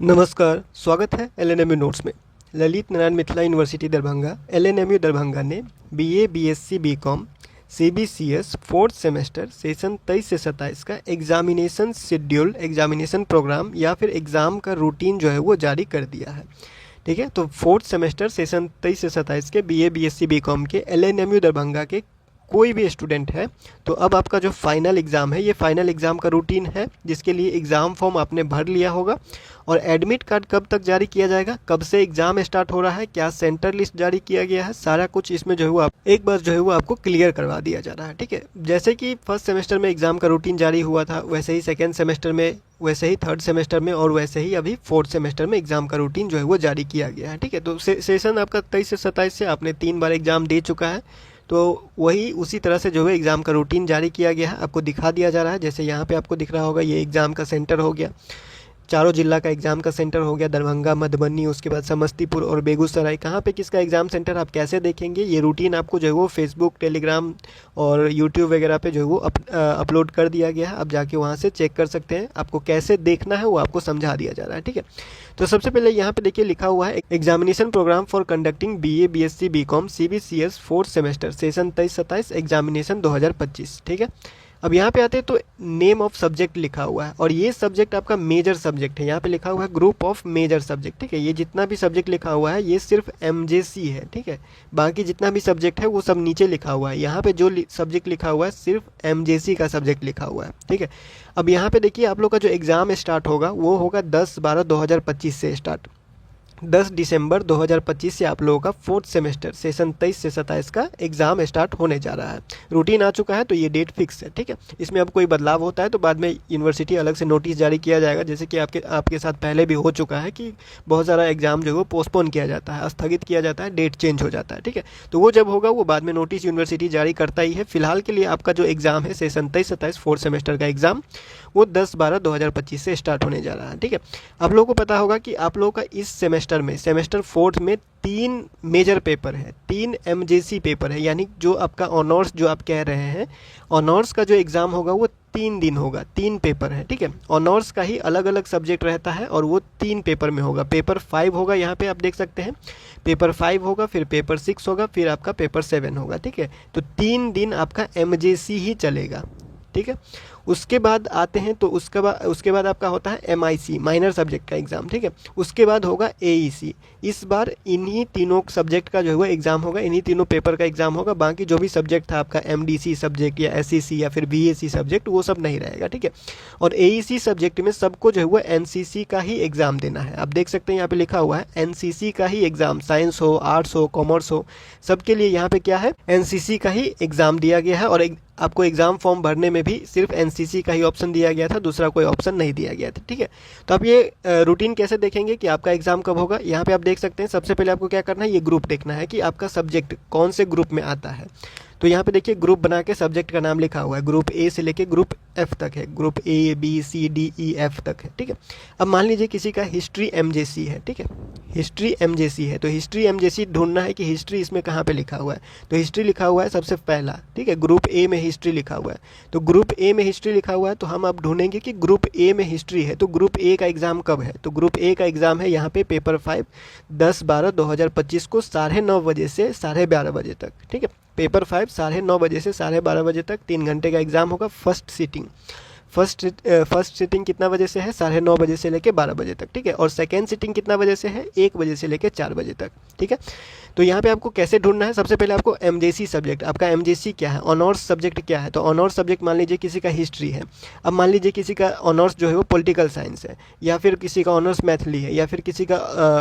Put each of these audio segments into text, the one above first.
नमस्कार, स्वागत है एलएनएमयू नोट्स में। ललित नारायण मिथिला यूनिवर्सिटी दरभंगा एलएनएमयू दरभंगा ने BA, BSc, BCom, CBCS fourth semester session 23 से 27 का एग्जामिनेशन शेड्यूल, एग्जामिनेशन प्रोग्राम या फिर एग्ज़ाम का रूटीन जो है वो जारी कर दिया है। ठीक है, तो फोर्थ सेमेस्टर सेशन 23 से 27 के बीए, बीएससी, बीकॉम के एलएनएमयू दरभंगा के कोई भी स्टूडेंट है तो अब आपका जो फाइनल एग्ज़ाम है, ये फाइनल एग्ज़ाम का रूटीन है जिसके लिए एग्ज़ाम फॉर्म आपने भर लिया होगा। और एडमिट कार्ड कब तक जारी किया जाएगा, कब से एग्ज़ाम स्टार्ट हो रहा है, क्या सेंटर लिस्ट जारी किया गया है, सारा कुछ इसमें जो है वो आप एक बार जो है वो आपको क्लियर करवा दिया जा रहा है। ठीक है, जैसे कि फर्स्ट सेमेस्टर में एग्ज़ाम का रूटीन जारी हुआ था, वैसे ही सेकेंड सेमेस्टर में, वैसे ही थर्ड सेमेस्टर में और वैसे ही अभी फोर्थ सेमेस्टर में एग्ज़ाम का रूटीन जो है वो जारी किया गया है। ठीक है, तो सेशन आपका 23 से 27 से आपने 3 बार एग्ज़ाम दे चुका है, तो वही उसी तरह से जो है एग्ज़ाम का रूटीन जारी किया गया है, आपको दिखा दिया जा रहा है। जैसे यहाँ पे आपको दिख रहा होगा, ये एग्ज़ाम का सेंटर हो गया, चारों जिला का एग्ज़ाम का सेंटर हो गया, दरभंगा, मधुबनी, उसके बाद समस्तीपुर और बेगूसराय। कहाँ पे किसका एग्ज़ाम सेंटर आप कैसे देखेंगे, ये रूटीन आपको जो है वो फेसबुक, टेलीग्राम और यूट्यूब वगैरह पे जो है वो अपलोड कर दिया गया है। आप जाके वहाँ से चेक कर सकते हैं, आपको कैसे देखना है वो आपको समझा दिया जा रहा है। ठीक है, तो सबसे पहले यहाँ पे देखिए लिखा हुआ है examination programme for conducting BA, BSc, BCom, CBCS fourth semester session 23-27 examination 2025। ठीक है, अब यहाँ पे आते हैं तो नेम ऑफ सब्जेक्ट लिखा हुआ है और ये सब्जेक्ट आपका मेजर सब्जेक्ट है। यहाँ पे लिखा हुआ है ग्रुप ऑफ मेजर सब्जेक्ट। ठीक है, ये जितना भी सब्जेक्ट लिखा हुआ है ये सिर्फ एमजेसी है। ठीक है, बाकी जितना भी सब्जेक्ट है वो सब नीचे लिखा हुआ है। यहाँ पे जो सब्जेक्ट लिखा हुआ है सिर्फ एमजेसी का सब्जेक्ट लिखा हुआ है। ठीक है, अब यहाँ पे देखिए आप लोग का जो एग्ज़ाम स्टार्ट होगा वो होगा 10/12/2025 से स्टार्ट। 10 दिसंबर 2025 से आप लोगों का फोर्थ सेमेस्टर सेशन 23 से 27 का एग्ज़ाम स्टार्ट होने जा रहा है। रूटीन आ चुका है तो ये डेट फिक्स है। ठीक है, इसमें अब कोई बदलाव होता है तो बाद में यूनिवर्सिटी अलग से नोटिस जारी किया जाएगा, जैसे कि आपके साथ पहले भी हो चुका है कि बहुत सारा एग्ज़ाम जो है वो पोस्टपोन किया जाता है, स्थगित किया जाता है, डेट चेंज हो जाता है। ठीक है, तो वो जब होगा वो बाद में नोटिस यूनिवर्सिटी जारी करता ही है। फिलहाल के लिए आपका जो एग्ज़ाम है सेशन 23-27 फोर्थ सेमेस्टर का एग्ज़ाम वो 10/12/2025 से स्टार्ट होने जा रहा है। ठीक है, आप लोगों को पता होगा कि आप लोगों का इस सेमेस्टर में, सेमेस्टर फोर्थ में 3 मेजर पेपर है, 3 एमजेसी पेपर है, यानी जो आपका ऑनर्स जो आप कह रहे हैं, ऑनर्स का जो एग्ज़ाम होगा वो 3 दिन होगा, 3 पेपर है। ठीक है, ऑनर्स का ही अलग अलग सब्जेक्ट रहता है और वो 3 पेपर में होगा। पेपर 5 होगा, यहाँ पे आप देख सकते हैं पेपर 5 होगा, फिर पेपर 6 होगा, फिर आपका पेपर 7 होगा। ठीक है, तो 3 दिन आपका एमजेसी ही चलेगा। ठीक है, उसके बाद आते हैं तो उसके बाद आपका होता है एमआईसी, माइनर सब्जेक्ट का एग्ज़ाम। ठीक है, उसके बाद होगा एईसी। इस बार इन्हीं तीनों सब्जेक्ट का जो है वो एग्ज़ाम होगा, इन्हीं तीनों पेपर का एग्ज़ाम होगा। बाकी जो भी सब्जेक्ट था आपका एमडीसी सब्जेक्ट या एसईसी या फिर बीएसी सब्जेक्ट, वो सब नहीं रहेगा। ठीक है, और एईसी सब्जेक्ट में सबको जो है वो एनसीसी का ही एग्ज़ाम देना है। आप देख सकते हैं यहाँ पे लिखा हुआ है एनसीसी का ही एग्ज़ाम, साइंस हो, आर्ट्स हो, कॉमर्स हो, सबके लिए यहाँ पे क्या है, एनसीसी का ही एग्ज़ाम दिया गया है। और आपको एग्ज़ाम फॉर्म भरने में भी सिर्फ एनसीसी का ही ऑप्शन दिया गया था, दूसरा कोई ऑप्शन नहीं दिया गया था। ठीक है, तो आप ये रूटीन कैसे देखेंगे कि आपका एग्ज़ाम कब होगा, यहाँ पे आप देख सकते हैं। सबसे पहले आपको क्या करना है, ये ग्रुप देखना है कि आपका सब्जेक्ट कौन से ग्रुप में आता है। तो यहाँ पे देखिए ग्रुप बना के सब्जेक्ट का नाम लिखा हुआ है, ग्रुप ए से लेके ग्रुप एफ तक है, group A B C D E F तक है। ठीक है, अब मान लीजिए किसी का हिस्ट्री एमजेसी है। ठीक है, हिस्ट्री एमजेसी है तो हिस्ट्री एमजेसी ढूंढना है कि हिस्ट्री इसमें कहाँ पे लिखा हुआ है, तो हिस्ट्री लिखा हुआ है सबसे पहला। ठीक है, ग्रुप ए में हिस्ट्री लिखा हुआ है, तो ग्रुप ए में हिस्ट्री लिखा हुआ है तो हम अब ढूंढेंगे कि ग्रुप ए में हिस्ट्री है तो ग्रुप ए का एग्ज़ाम कब है। तो ग्रुप ए का एग्ज़ाम है यहाँ पे पेपर 5 10/12/2025 को 9:30 बजे से 12:30 बजे तक। ठीक है, पेपर 5 9:30 बजे से 12:30 बजे तक 3 घंटे का एग्ज़ाम होगा। फर्स्ट सीटिंग कितना बजे से है, 9:30 बजे से लेके 12 बजे तक। ठीक है, और सेकेंड सीटिंग कितना बजे से है, 1 बजे से लेके 4 बजे तक। ठीक है, तो यहाँ पे आपको कैसे ढूंढना है, सबसे पहले आपको एमजेसी सब्जेक्ट, आपका एमजेसी क्या है, ऑनर्स सब्जेक्ट क्या है। तो ऑनर्स सब्जेक्ट मान लीजिए किसी का हिस्ट्री है, अब मान लीजिए किसी का ऑनर्स जो है वो पॉलिटिकल साइंस है, या फिर किसी का ऑनर्स मैथली है, या फिर किसी का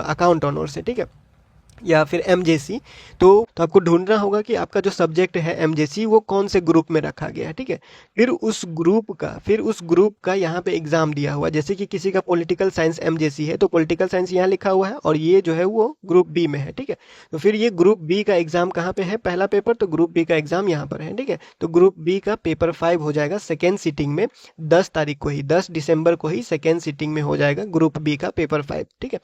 अकाउंट ऑनर्स है। ठीक है, या फिर एमजेसी, तो आपको ढूंढना होगा कि आपका जो सब्जेक्ट है एमजेसी वो कौन से ग्रुप में रखा गया है। ठीक है, फिर उस ग्रुप का यहाँ पे एग्ज़ाम दिया हुआ है। जैसे कि किसी का पॉलिटिकल साइंस एमजेसी है तो पॉलिटिकल साइंस यहाँ लिखा हुआ है और ये जो है वो ग्रुप बी में है। ठीक है, तो फिर ये ग्रुप बी का एग्ज़ाम कहाँ पे है, पहला पेपर, तो ग्रुप बी का एग्ज़ाम यहाँ पर है। ठीक है, तो ग्रुप बी का पेपर 5 हो जाएगा सेकेंड सीटिंग में, 10 तारीख को ही, 10 दिसंबर को ही सेकेंड सीटिंग में हो जाएगा ग्रुप बी का पेपर 5। ठीक है,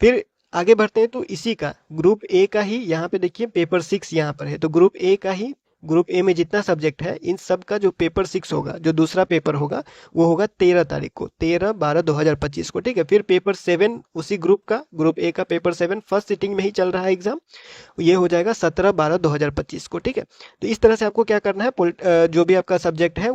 फिर आगे बढ़ते हैं तो इसी का ग्रुप ए का ही यहाँ पे देखिए पेपर 6 यहाँ पर है, तो ग्रुप ए का ही ग्रुप ए में जितना सब्जेक्ट है इन सब का जो पेपर 6 होगा, जो दूसरा पेपर होगा, वो होगा 13 तारीख को, 13/12/2025 को, ठीक है। फिर पेपर 7 उसी ग्रुप का, ग्रुप ए का पेपर 7 फर्स्ट सिटिंग में ही चल रहा है एग्जाम, ये हो जाएगा 17/12/2025 को, ठीक है। तो इस तरह से आपको क्या करना है, जो भी आपका सब्जेक्ट है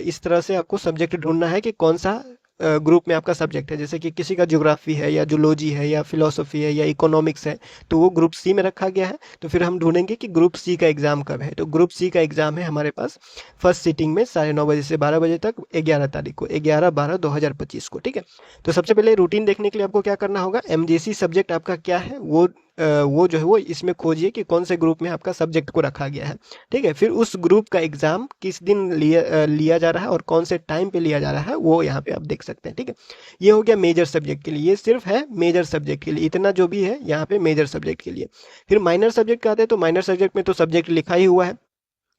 इस तरह से आपको सब्जेक्ट ढूंढना है कि कौन सा ग्रुप में आपका सब्जेक्ट है। जैसे कि किसी का ज्योग्राफी है या जूलॉजी है या फिलोसफी है या इकोनॉमिक्स है, तो वो ग्रुप सी में रखा गया है। तो फिर हम ढूंढेंगे कि ग्रुप सी का एग्जाम कब है। तो ग्रुप सी का एग्जाम है हमारे पास फर्स्ट सिटिंग में 9:30 से 12 बजे तक, 11 तारीख को, 11/12/2025 को, ठीक है। तो सबसे पहले रूटीन देखने के लिए आपको क्या करना होगा, एमजेसी सब्जेक्ट आपका क्या है वो जो है वो इसमें खोजिए कि कौन से ग्रुप में आपका सब्जेक्ट को रखा गया है, ठीक है। फिर उस ग्रुप का एग्जाम किस दिन लिया जा रहा है और कौन से टाइम पे लिया जा रहा है वो यहाँ पे आप देख सकते हैं, ठीक है। ये हो गया मेजर सब्जेक्ट के लिए, ये सिर्फ है मेजर सब्जेक्ट के लिए, इतना जो भी है यहाँ पे मेजर सब्जेक्ट के लिए। फिर माइनर सब्जेक्ट का आते हैं, तो माइनर सब्जेक्ट में तो सब्जेक्ट लिखा ही हुआ है।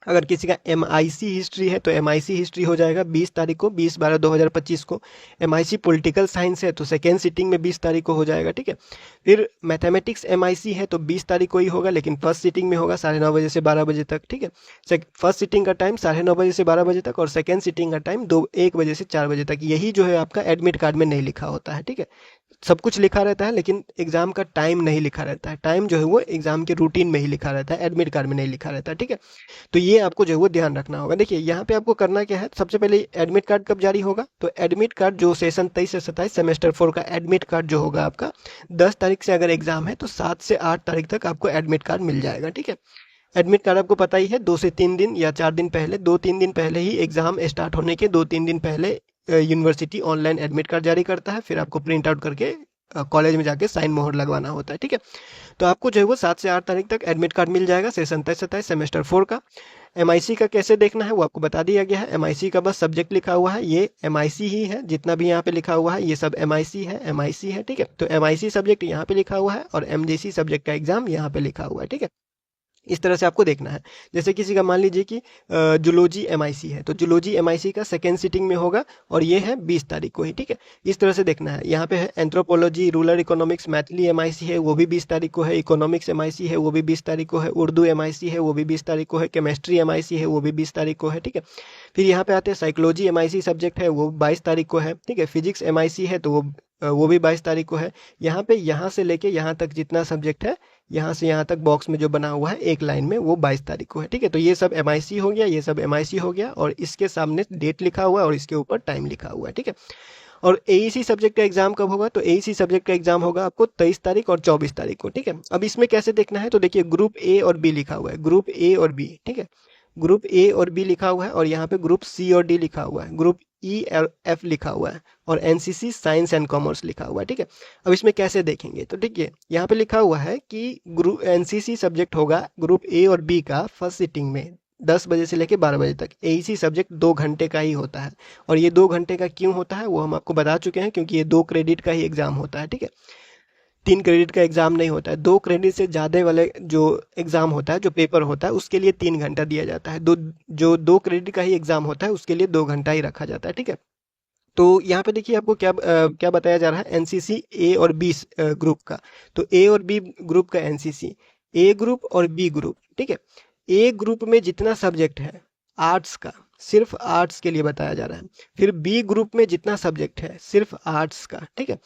अगर किसी का MIC हिस्ट्री है तो MIC हिस्ट्री हो जाएगा 20 तारीख को, 20/12/2025 को। MIC पॉलिटिकल साइंस है तो सेकेंड सिटिंग में 20 तारीख को हो जाएगा, ठीक है। फिर मैथमेटिक्स MIC है तो 20 तारीख को ही होगा, लेकिन फर्स्ट सिटिंग में होगा 9:30 से 12 बजे तक, ठीक है। फर्स्ट सिटिंग का टाइम 9:30 से 12 बजे तक और सेकेंड सिटिंग का टाइम 1 बजे से 4 बजे तक। यही जो है आपका एडमिट कार्ड में नहीं लिखा होता है, ठीक है। सब कुछ लिखा रहता है लेकिन एग्जाम का टाइम नहीं लिखा रहता है। टाइम जो है वो एग्जाम के रूटीन में ही लिखा रहता है, एडमिट कार्ड में नहीं लिखा रहता है, ठीक है। तो ये आपको जो है वो ध्यान रखना होगा। देखिए यहाँ पे आपको करना क्या है, सबसे पहले एडमिट कार्ड कब जारी होगा, तो एडमिट कार्ड जो सेशन 23 से 27 सेमेस्टर 4 का एडमिट कार्ड जो होगा आपका 10 तारीख से अगर एग्जाम है तो 7 से 8 तारीख तक आपको एडमिट कार्ड मिल जाएगा, ठीक है। एडमिट कार्ड आपको पता ही है 2 से 3 दिन या 4 दिन पहले, 2-3 दिन पहले ही एग्जाम स्टार्ट होने के 2-3 दिन पहले यूनिवर्सिटी ऑनलाइन एडमिट कार्ड जारी करता है। फिर आपको प्रिंट आउट करके कॉलेज में जाके साइन मोहर लगवाना होता है, ठीक है। तो आपको जो है वो 7 से 8 तारीख तक एडमिट कार्ड मिल जाएगा सेशन 27 सेमेस्टर 4 का। MIC का कैसे देखना है वो आपको बता दिया गया है। MIC का बस सब्जेक्ट लिखा हुआ है, ये MIC ही है, जितना भी यहाँ पे लिखा हुआ है ये सब MIC है, ठीक है। तो MIC सब्जेक्ट यहाँ पे लिखा हुआ है और MJC सब्जेक्ट का एग्जाम यहाँ पे लिखा हुआ है, ठीक है। इस तरह से आपको देखना है। जैसे किसी का मान लीजिए कि जूलॉजी MIC है तो जूलॉजी MIC का सेकेंड सिटिंग में होगा और ये है 20 तारीख को ही, ठीक है। इस तरह से देखना है। यहाँ पे है anthropology, rural economics, Maithili MIC है वो भी 20 तारीख को है, इकोनॉमिक्स MIC है वो भी 20 तारीख को है, उर्दू MIC है वो भी 20 तारीख को है, केमिस्ट्री MIC है वो भी 20 तारीख को है, ठीक है। फिर यहाँ पे आते हैं साइकोलॉजी MIC सब्जेक्ट है वो 22 तारीख को है, ठीक है। फिजिक्स MIC है तो वो भी 22 तारीख को है। यहाँ पे यहाँ से लेके यहाँ तक जितना सब्जेक्ट है, यहाँ से यहाँ तक बॉक्स में जो बना हुआ है एक लाइन में, वो 22 तारीख को है, ठीक है। तो ये सब MIC हो गया, ये सब MIC हो गया और इसके सामने डेट लिखा हुआ है और इसके ऊपर टाइम लिखा हुआ है, ठीक है। और AEC सब्जेक्ट का एग्जाम कब होगा, तो AEC सब्जेक्ट का एग्जाम होगा आपको 23 तारीख और 24 तारीख को, ठीक है। अब इसमें कैसे देखना है, तो देखिए ग्रुप A और B लिखा हुआ है, ग्रुप A और B, ठीक है। ग्रुप A और B लिखा हुआ है और यहाँ पे ग्रुप C और D लिखा हुआ है, ग्रुप E और F लिखा हुआ है और NCC साइंस एंड कॉमर्स लिखा हुआ है, ठीक है। अब इसमें कैसे देखेंगे, तो देखिए यहाँ पे लिखा हुआ है कि ग्रुप NCC सब्जेक्ट होगा ग्रुप A और B का फर्स्ट सिटिंग में 10 बजे से लेकर 12 बजे तक। AEC सब्जेक्ट 2 घंटे का ही होता है और ये 2 घंटे का क्यों होता है वो हम आपको बता चुके हैं, क्योंकि ये 2 क्रेडिट का ही एग्जाम होता है, ठीक है। 3 क्रेडिट का एग्जाम नहीं होता है। 2 क्रेडिट से ज़्यादा वाले जो एग्जाम होता है, जो पेपर होता है, उसके लिए 3 घंटा दिया जाता है। जो 2 क्रेडिट का ही एग्जाम होता है उसके लिए 2 घंटा ही रखा जाता है, ठीक है। तो यहाँ पे देखिए आपको क्या बताया जा रहा है, NCC A और B ग्रुप का। तो A और B ग्रुप का NCC, A ग्रुप और B ग्रुप, ठीक है। A ग्रुप में जितना सब्जेक्ट है आर्ट्स का, सिर्फ आर्ट्स के लिए बताया जा रहा है। फिर B ग्रुप में जितना सब्जेक्ट है सिर्फ आर्ट्स का, ठीक है।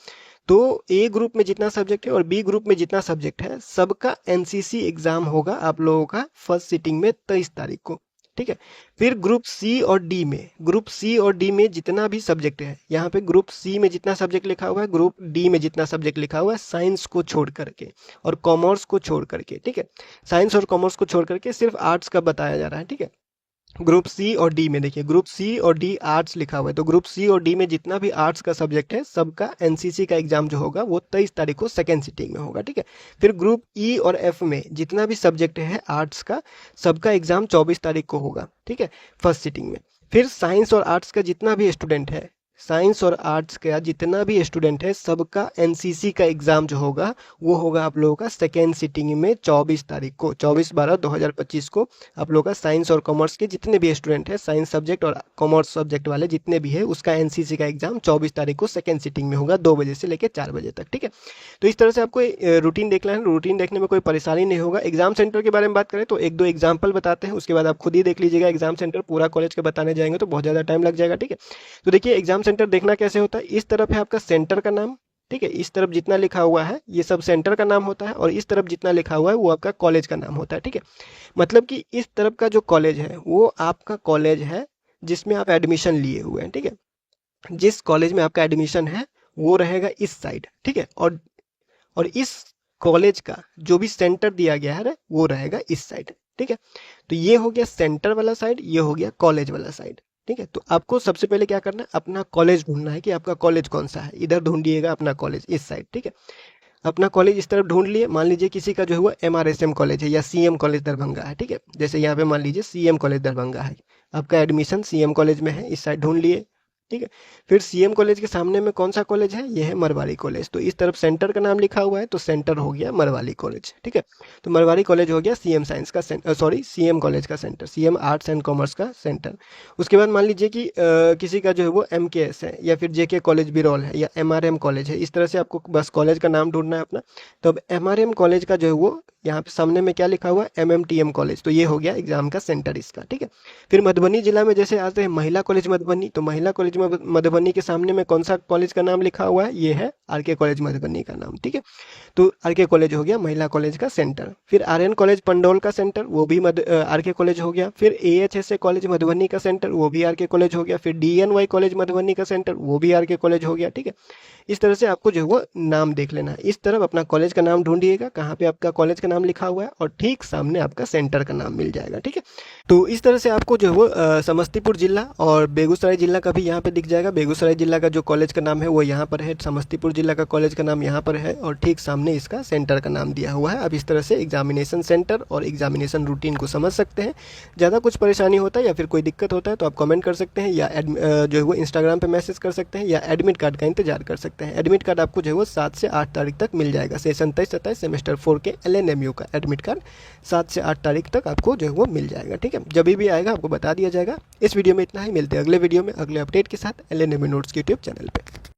तो A ग्रुप में जितना सब्जेक्ट है और B ग्रुप में जितना सब्जेक्ट है सबका NCC एग्जाम होगा आप लोगों का फर्स्ट सिटिंग में 23 तारीख को, ठीक है। फिर ग्रुप C और D में, ग्रुप C और D में जितना भी सब्जेक्ट है, यहाँ पे ग्रुप C में जितना सब्जेक्ट लिखा हुआ है, ग्रुप D में जितना सब्जेक्ट लिखा हुआ है, साइंस को छोड़ करके और कॉमर्स को छोड़ करके, ठीक है। साइंस और कॉमर्स को छोड़ करके सिर्फ आर्ट्स का बताया जा रहा है, ठीक है। ग्रुप C और D में देखिए ग्रुप C और D आर्ट्स लिखा हुआ है, तो ग्रुप C और D में जितना भी आर्ट्स का सब्जेक्ट है सबका NCC का एग्जाम जो होगा वो 23 तारीख को सेकेंड सिटिंग में होगा, ठीक है। फिर ग्रुप E और F में जितना भी सब्जेक्ट है आर्ट्स का सबका एग्जाम 24 तारीख को होगा, ठीक है, फर्स्ट सिटिंग में। फिर साइंस और आर्ट्स का जितना भी स्टूडेंट है साइंस और आर्ट्स का जितना भी स्टूडेंट है सबका एनसीसी का एग्ज़ाम जो होगा वो होगा आप लोगों का सेकेंड सिटिंग में 24 तारीख को, 24/12/2025 को आप लोगों का साइंस और कॉमर्स के जितने भी स्टूडेंट हैं, साइंस सब्जेक्ट और कॉमर्स सब्जेक्ट वाले जितने भी है, उसका एनसीसी का एग्ज़ाम 24 तारीख को सेकेंड सिटिंग में होगा 2 बजे से लेकर 4 बजे तक। ठीक है, तो इस तरह से आपको रूटीन देखना है, रूटीन देखने में कोई परेशानी नहीं होगा। एग्जाम सेंटर के बारे में बात करें तो एक दो एग्जाम्पल बताते हैं, उसके बाद आप खुद ही देख लीजिएगा। एग्जाम सेंटर पूरा कॉलेज के बताने जाएंगे तो बहुत ज़्यादा टाइम लग जाएगा। ठीक है, तो देखिए एग्जाम सेंटर देखना कैसे होता है। इस तरफ है आपका सेंटर का नाम, ठीक है, इस तरफ जितना लिखा हुआ है ये सब सेंटर का नाम होता है, और इस तरफ जितना लिखा हुआ है वो आपका कॉलेज का नाम होता है। ठीक है, मतलब कि इस तरफ का जो कॉलेज है वो आपका कॉलेज है जिसमें आप एडमिशन लिए हुए हैं। ठीक है, जिस कॉलेज में आपका एडमिशन है वो रहेगा इस साइड। ठीक है, और इस कॉलेज का जो भी सेंटर दिया गया है वो रहेगा इस साइड। ठीक है, तो ये हो गया सेंटर वाला साइड, ये हो गया कॉलेज वाला साइड। ठीक है, तो आपको सबसे पहले क्या करना है, अपना कॉलेज ढूंढना है कि आपका कॉलेज कौन सा है। इधर ढूंढिएगा अपना कॉलेज इस साइड। ठीक है, अपना कॉलेज इस तरफ ढूंढ लिए। मान लीजिए किसी का जो है वो एमआरएसएम कॉलेज है या सीएम कॉलेज दरभंगा है। ठीक है, जैसे यहाँ पे मान लीजिए सीएम कॉलेज दरभंगा है, आपका एडमिशन सीएम कॉलेज में है, इस साइड ढूंढ लिए। ठीक है, फिर सीएम कॉलेज के सामने में कौन सा कॉलेज है, ये है मरवाड़ी कॉलेज, तो इस तरफ सेंटर का नाम लिखा हुआ है तो सेंटर हो गया मरवाड़ी कॉलेज। ठीक है, तो मरवाड़ी कॉलेज हो गया सीएम साइंस का सॉरी सीएम कॉलेज का centre, CM arts and commerce का सेंटर। उसके बाद मान लीजिए कि किसी का जो है वो एमकेएस है या फिर जेके कॉलेज बिरौल है या एमआरएम कॉलेज है, इस तरह से आपको बस कॉलेज का नाम ढूंढना है अपना। तो अब एमआरएम कॉलेज का जो है वो यहाँ पे सामने में क्या लिखा हुआ है, एमएमटीएम कॉलेज, तो ये हो गया एग्जाम का सेंटर इसका। ठीक है, फिर मधुबनी जिला में जैसे आते हैं महिला कॉलेज मधुबनी, तो महिला कॉलेज मधुबनी के सामने में कौन सा कॉलेज का नाम लिखा हुआ है, ये है आरके कॉलेज मधुबनी का नाम। ठीक है, तो आरके कॉलेज हो गया महिला कॉलेज का सेंटर। फिर आर्यन कॉलेज पंडौल का सेंटर, वो भी आरके कॉलेज हो गया। फिर एएचएसए कॉलेज मधुबनी का सेंटर, वो भी आरके कॉलेज हो गया। फिर डीएनवाई कॉलेज मधुबनी का सेंटर, वो भी आरके कॉलेज हो गया। ठीक है, इस तरह से आपको जो है वो नाम देख लेना है। इस तरफ अपना कॉलेज का नाम ढूंढिएगा कहाँ पे आपका कॉलेज का नाम लिखा हुआ है, और ठीक सामने आपका सेंटर का नाम मिल जाएगा। ठीक है, तो इस तरह से आपको जो है वो समस्तीपुर जिला और बेगूसराय जिला का भी यहाँ पे दिख जाएगा। बेगूसराय जिला का जो कॉलेज का नाम है वो यहाँ पर है, समस्तीपुर जिला का कॉलेज का नाम यहाँ पर है, और ठीक सामने इसका सेंटर का नाम दिया हुआ है। अब इस तरह से एग्जामिनेशन सेंटर और एग्जामिनेशन रूटीन को समझ सकते हैं। ज़्यादा कुछ परेशानी होता है या फिर कोई दिक्कत होता है तो आप कमेंट कर सकते हैं, या जो है वो इंस्टाग्राम पे मैसेज कर सकते हैं, या एडमिट कार्ड का इंतजार कर सकते हैं। एडमिट कार्ड आपको जो है वो 7 से 8 तारीख तक मिल जाएगा। सेशन 23-27 सेमेस्टर 4 के एलएनएमयू का एडमिट कार्ड 7 से 8 तारीख तक आपको जो है वो मिल जाएगा। ठीक है, जब भी आएगा आपको बता दिया जाएगा। इस वीडियो में इतना ही, मिलते हैं अगले वीडियो में अगले अपडेट के साथ एलएनएमयू नोट्स के यूट्यूब चैनल पे।